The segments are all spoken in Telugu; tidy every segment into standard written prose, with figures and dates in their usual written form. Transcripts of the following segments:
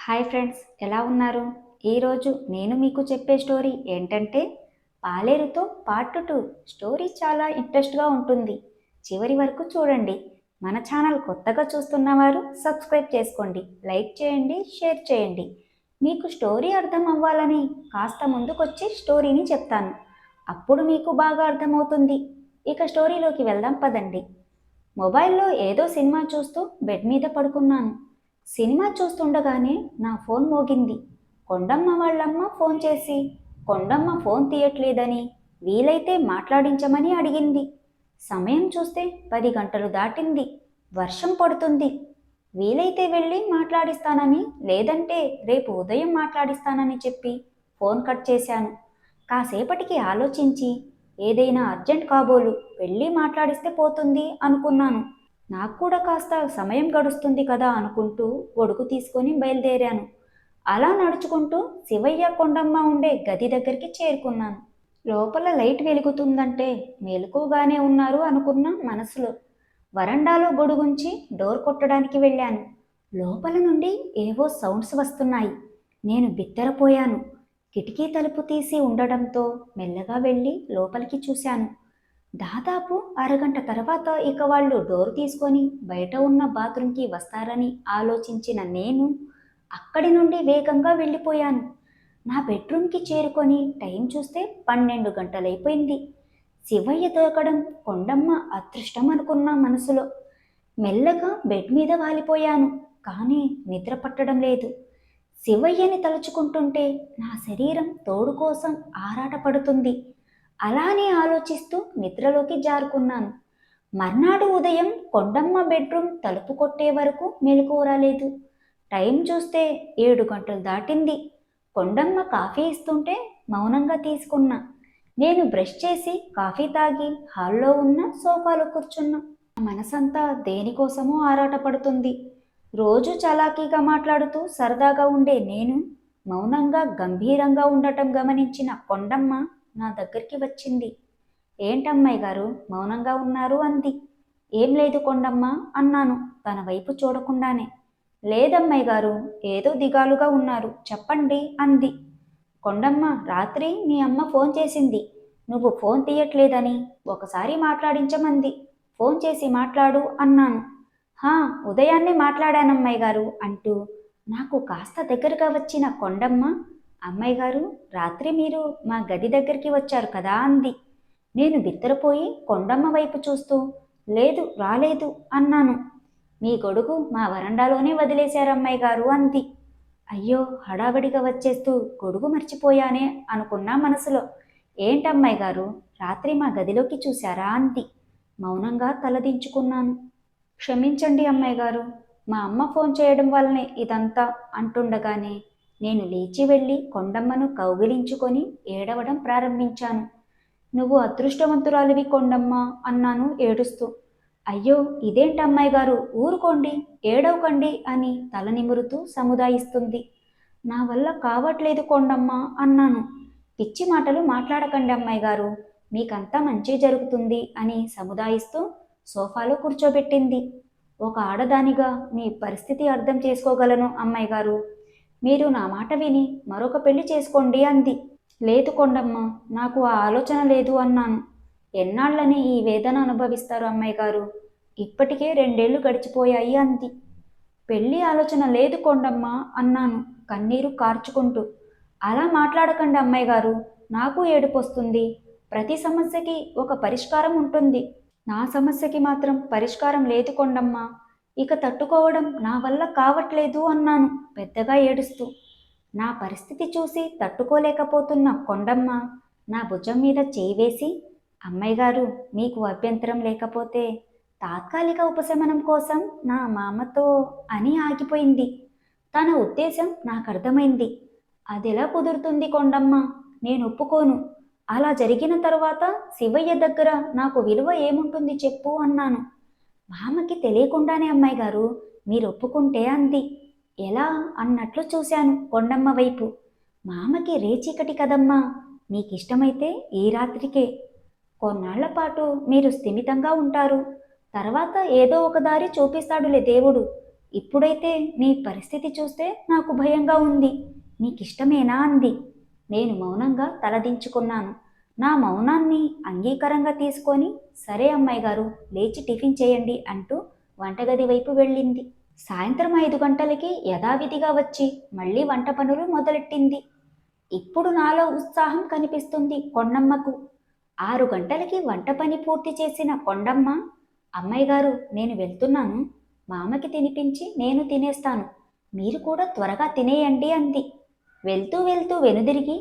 హాయ్ ఫ్రెండ్స్, ఎలా ఉన్నారు? ఈరోజు నేను మీకు చెప్పే స్టోరీ ఏంటంటే పాలేరుతో పార్ట్ 2. స్టోరీ చాలా ఇంట్రెస్ట్గా ఉంటుంది. చివరి వరకు చూడండి. మన ఛానల్ కొత్తగా చూస్తున్నవారు సబ్స్క్రైబ్ చేసుకోండి, లైక్ చేయండి, షేర్ చేయండి. మీకు స్టోరీ అర్థం అవ్వాలని కాస్త ముందుకొచ్చి స్టోరీని చెప్తాను. అప్పుడు మీకు బాగా అర్థమవుతుంది. ఇక స్టోరీలోకి వెళ్దాం పదండి. మొబైల్లో ఏదో సినిమా చూస్తూ బెడ్ మీద పడుకున్నాను. సినిమా చూస్తుండగానే నా ఫోన్ మోగింది. కొండమ్మ వాళ్ళమ్మ ఫోన్ చేసి కొండమ్మ ఫోన్ తీయట్లేదని, వీలైతే మాట్లాడించమని అడిగింది. సమయం చూస్తే 10 గంటలు దాటింది. వర్షం పడుతుంది. వీలైతే వెళ్ళి మాట్లాడిస్తానని, లేదంటే రేపు ఉదయం మాట్లాడిస్తానని చెప్పి ఫోన్ కట్ చేశాను. కాసేపటికి ఆలోచించి ఏదైనా అర్జెంట్ కాబోలు, వెళ్ళి మాట్లాడిస్తే పోతుంది అనుకున్నాను. నాకు కూడా కాస్త సమయం గడుస్తుంది కదా అనుకుంటూ గొడుగు తీసుకొని బయలుదేరాను. అలా నడుచుకుంటూ శివయ్య కొండమ్మ ఉండే గది దగ్గరికి చేరుకున్నాను. లోపల లైట్ వెలుగుతుందంటే మెలకుగానే ఉన్నారు అనుకున్న మనసులో. వరండాలో గొడుగుంచి డోర్ కొట్టడానికి వెళ్ళాను. లోపల నుండి ఏవో సౌండ్స్ వస్తున్నాయి. నేను బిత్తరపోయాను. కిటికీ తలుపు తీసి ఉండడంతో మెల్లగా వెళ్ళి లోపలికి చూశాను. దాదాపు అరగంట తర్వాత ఇక వాళ్ళు డోర్ తీసుకొని బయట ఉన్న బాత్రూంకి వస్తారని ఆలోచించిన నేను అక్కడి నుండి వేగంగా వెళ్ళిపోయాను. నా బెడ్రూమ్కి చేరుకొని టైం చూస్తే 12 గంటలైపోయింది. శివయ్య దొరకడం కొండమ్మ అదృష్టం అనుకున్న మనసులో. మెల్లగా బెడ్ మీద వాలిపోయాను. కానీ నిద్ర పట్టడం లేదు. శివయ్యని తలుచుకుంటుంటే నా శరీరం తోడు కోసం ఆరాటపడుతుంది. అలానే ఆలోచిస్తూ నిద్రలోకి జారుకున్నాను. మర్నాడు ఉదయం కొండమ్మ బెడ్రూమ్ తలుపు కొట్టే వరకు మెలకువ రాలేదు. టైం చూస్తే 7 గంటలు దాటింది. కొండమ్మ కాఫీ ఇస్తుంటే మౌనంగా తీసుకున్నా. నేను బ్రష్ చేసి కాఫీ తాగి హాల్లో ఉన్న సోఫాలో కూర్చున్నా. మనసంతా దేనికోసమో ఆరాటపడుతుంది. రోజు చలాకీగా మాట్లాడుతూ సరదాగా ఉండే నేను మౌనంగా గంభీరంగా ఉండటం గమనించిన కొండమ్మ నా దగ్గరికి వచ్చింది. ఏంటమ్మాయి గారు మౌనంగా ఉన్నారు అంది. ఏం లేదు కొండమ్మ అన్నాను తన వైపు చూడకుండానే. లేదమ్మాయి గారు, ఏదో దిగాలుగా ఉన్నారు, చెప్పండి అంది. కొండమ్మ, రాత్రి మీ అమ్మ ఫోన్ చేసింది. నువ్వు ఫోన్ తీయట్లేదని, ఒకసారి మాట్లాడించమంది. ఫోన్ చేసి మాట్లాడు అన్నాను. హా, ఉదయాన్నే మాట్లాడానమ్మాయి గారు అంటూ నాకు కాస్త దగ్గరగా వచ్చిన కొండమ్మ, అమ్మాయి గారు, రాత్రి మీరు మా గది దగ్గరికి వచ్చారు కదా అంది. నేను బిత్తరపోయి కొండమ్మ వైపు చూస్తూ లేదు, రాలేదు అన్నాను. మీ గొడుగు మా వరండాలోనే వదిలేశారమ్మాయి గారు అంది. అయ్యో, హడావిడిగా వచ్చేస్తూ గొడుగు మర్చిపోయానే అనుకున్నా మనసులో. ఏంటమ్మాయి గారు, రాత్రి మా గదిలోకి చూశారా అంది. మౌనంగా తలదించుకున్నాను. క్షమించండి అమ్మాయి గారు, మా అమ్మ ఫోన్ చేయడం వల్లనే ఇదంతా అంటుండగానే నేను లేచి వెళ్ళి కొండమ్మను కౌగిలించుకొని ఏడవడం ప్రారంభించాను. నువ్వు అదృష్టవంతురాలివి కొండమ్మ అన్నాను ఏడుస్తూ. అయ్యో, ఇదేంటమ్మాయి గారు, ఊరుకోండి, ఏడవకండి అని తల నిమురుతూ సముదాయిస్తుంది. నా వల్ల కావట్లేదు కొండమ్మ అన్నాను. పిచ్చి మాటలు మాట్లాడకండి అమ్మాయి గారు, మీకంతా మంచి జరుగుతుంది అని సముదాయిస్తూ సోఫాలో కూర్చోబెట్టింది. ఒక ఆడదానిగా మీ పరిస్థితి అర్థం చేసుకోగలను అమ్మాయి గారు. మీరు నా మాట విని మరొక పెళ్లి చేసుకోండి అంది. లేదు కొండమ్మ, నాకు ఆ ఆలోచన లేదు అన్నాను. ఎన్నాళ్ళని ఈ వేదన అనుభవిస్తారు అమ్మాయి గారు, ఇప్పటికే 2 ఏళ్ళు గడిచిపోయాయి అంది. పెళ్లి ఆలోచన లేదు కొండమ్మ అన్నాను కన్నీరు కార్చుకుంటూ. అలా మాట్లాడకండి అమ్మాయి గారు, నాకు ఏడుపొస్తుంది. ప్రతి సమస్యకి ఒక పరిష్కారం ఉంటుంది. నా సమస్యకి మాత్రం పరిష్కారం లేదు కొండమ్మ. ఇక తట్టుకోవడం నా వల్ల కావట్లేదు అన్నాను పెద్దగా ఏడుస్తూ. నా పరిస్థితి చూసి తట్టుకోలేకపోతున్న కొండమ్మ నా భుజం మీద చేయి వేసి, అమ్మాయి గారు, మీకు అభ్యంతరం లేకపోతే తాత్కాలిక ఉపశమనం కోసం నా మామతో అని ఆగిపోయింది. తన ఉద్దేశం నాకు అర్థమైంది. అదెలా కుదురుతుంది కొండమ్మ, నేను ఒప్పుకోను. అలా జరిగిన తర్వాత శివయ్య దగ్గర నాకు విలువ ఏముంటుంది చెప్పు అన్నాను. మామకి తెలియకుండానే అమ్మాయి గారు, మీరు ఒప్పుకుంటే అంది. ఎలా అన్నట్లు చూశాను కొండమ్మ వైపు. మామకి రేచీకటి కదమ్మా, నీకిష్టమైతే ఈ రాత్రికే. కొన్నాళ్ల పాటు మీరు స్థిమితంగా ఉంటారు. తర్వాత ఏదో ఒక దారి చూపిస్తాడులే దేవుడు. ఇప్పుడైతే నీ పరిస్థితి చూస్తే నాకు భయంగా ఉంది. నీకిష్టమేనా అంది. నేను మౌనంగా తలదించుకున్నాను. నా మౌనాన్ని అంగీకారంగా తీసుకొని సరే అమ్మాయి గారు, లేచి టిఫిన్ చేయండి అంటూ వంటగది వైపు వెళ్ళింది. సాయంత్రం 5 గంటలకి యథావిధిగా వచ్చి మళ్ళీ వంట పనులు మొదలెట్టింది. ఇప్పుడు నాలో ఉత్సాహం కనిపిస్తుంది కొండమ్మకు. 6 గంటలకి వంట పని పూర్తి చేసిన కొండమ్మ, అమ్మాయి గారు నేను వెళ్తున్నాను, మామకి తినిపించి నేను తినేస్తాను, మీరు కూడా త్వరగా తినేయండి అంది. వెళ్తూ వెళ్తూ వెనుదిరిగి,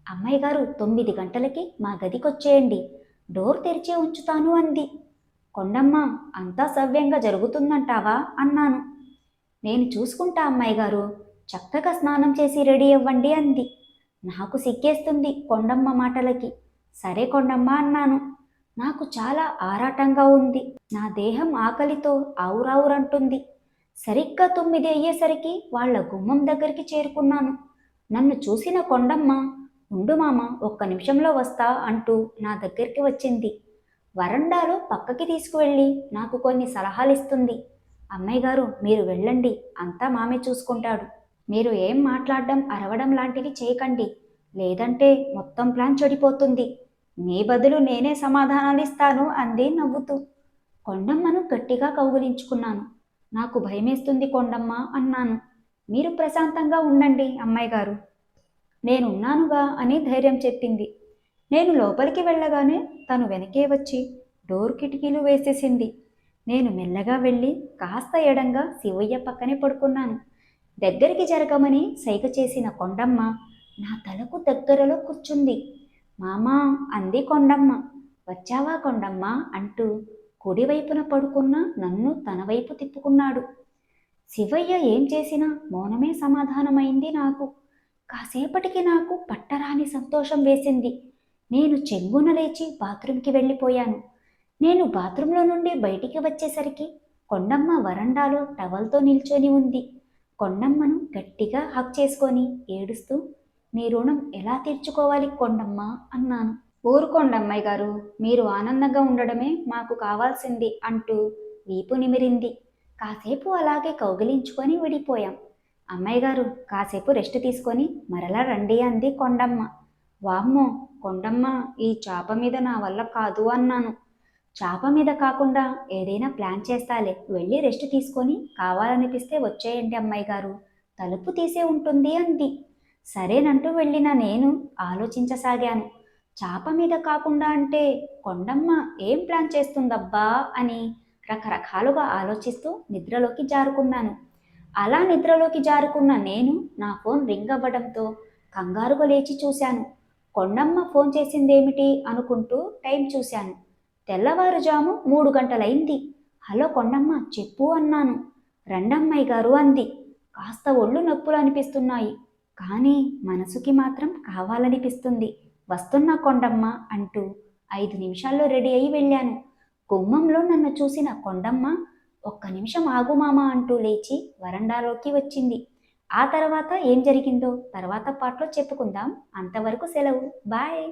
అమ్మాయి గారు 9 గంటలకి మా గదికొచ్చేయండి, డోర్ తెరిచే ఉంచుతాను అంది. కొండమ్మ, అంతా సవ్యంగా జరుగుతుందంటావా అన్నాను. నేను చూసుకుంటా అమ్మాయి గారు, చక్కగా స్నానం చేసి రెడీ అవ్వండి అంది. నాకు సిగ్గేస్తుంది కొండమ్మ మాటలకి. సరే కొండమ్మ అన్నాను. నాకు చాలా ఆరాటంగా ఉంది. నా దేహం ఆకలితో ఆవురావురంటుంది. సరిగ్గా 9 అయ్యేసరికి వాళ్ళ గుమ్మం దగ్గరికి చేరుకున్నాను. నన్ను చూసిన కొండమ్మ, ఉండు మామ, ఒక్క నిమిషంలో వస్తా అంటూ నా దగ్గరికి వచ్చింది. వరండాలో పక్కకి తీసుకువెళ్ళి నాకు కొన్ని సలహాలిస్తుంది. అమ్మాయి గారు మీరు వెళ్ళండి, అంతా మామే చూసుకుంటాడు. మీరు ఏం మాట్లాడడం అరవడం లాంటివి చేయకండి, లేదంటే మొత్తం ప్లాన్ చెడిపోతుంది. మీ బదులు నేనే సమాధానాలు ఇస్తాను అంది నవ్వుతూ. కొండమ్మను గట్టిగా కౌగిలించుకున్నాను. నాకు భయమేస్తుంది కొండమ్మ అన్నాను. మీరు ప్రశాంతంగా ఉండండి అమ్మాయి గారు, నేనున్నానుగా అని ధైర్యం చెప్పింది. నేను లోపలికి వెళ్ళగానే తను వెనకే వచ్చి డోర్ కిటికీలు వేసేసింది. నేను మెల్లగా వెళ్ళి కాస్త ఎడంగా శివయ్య పక్కనే పడుకున్నాను. దగ్గరికి జరగమని సైగ చేసిన కొండమ్మ నా తలకు దగ్గరలో కూర్చుంది. మామా అంది కొండమ్మ. వచ్చావా కొండమ్మ అంటూ కుడివైపున పడుకున్న నన్ను తన వైపు తిప్పుకున్నాడు. శివయ్య ఏం చేసినా మౌనమే సమాధానమైంది నాకు. కాసేపటికి నాకు పట్టరాని సంతోషం వేసింది. నేను చెంగున లేచి బాత్రూంకి వెళ్ళిపోయాను. నేను బాత్రూంలో నుండి బయటికి వచ్చేసరికి కొండమ్మ వరండాలో టవల్తో నిల్చొని ఉంది. కొండమ్మను గట్టిగా హక్ చేసుకొని ఏడుస్తూ, నీ రుణం ఎలా తీర్చుకోవాలి కొండమ్మ అన్నాను. ఊరుకోండమ్మాయి గారు, మీరు ఆనందంగా ఉండడమే మాకు కావాల్సింది అంటూ వీపు నిమిరింది. కాసేపు అలాగే కౌగిలించుకొని విడిపోయాం. అమ్మాయి గారు కాసేపు రెస్ట్ తీసుకొని మరలా రండి అంది కొండమ్మ. వామ్మో కొండమ్మ, ఈ చాప మీద నా వల్ల కాదు అన్నాను. చాప మీద కాకుండా ఏదైనా ప్లాన్ చేస్తాలే, వెళ్ళి రెస్ట్ తీసుకొని కావాలనిపిస్తే వచ్చేయండి అమ్మాయి గారు, తలుపు తీసే ఉంటుంది అంది. సరేనంటూ వెళ్ళిన నేను ఆలోచించసాగాను. చాప మీద కాకుండా అంటే కొండమ్మ ఏం ప్లాన్ చేస్తుందబ్బా అని రకరకాలుగా ఆలోచిస్తూ నిద్రలోకి జారుకున్నాను. అలా నిద్రలోకి జారుకున్న నేను నా ఫోన్ రింగ్ అవ్వడంతో కంగారుగా లేచి చూశాను. కొండమ్మ ఫోన్ చేసిందేమిటి అనుకుంటూ టైం చూశాను. తెల్లవారుజాము 3 గంటలైంది. హలో కొండమ్మ చెప్పు అన్నాను. రండమ్మాయి గారు అంది. కాస్త ఒళ్ళు నొప్పులు అనిపిస్తున్నాయి, కానీ మనసుకి మాత్రం కావాలనిపిస్తుంది. వస్తున్నా కొండమ్మ అంటూ 5 నిమిషాల్లో రెడీ అయి వెళ్ళాను. గుమ్మంలో నన్ను చూసిన కొండమ్మ, ఒక్క నిమిషం ఆగు మామ అంటూ లేచి వరండాలోకి వచ్చింది. ఆ తర్వాత ఏం జరిగిందో తర్వాత పాటలో చెప్పుకుందాం. అంతవరకు సెలవు. బాయ్.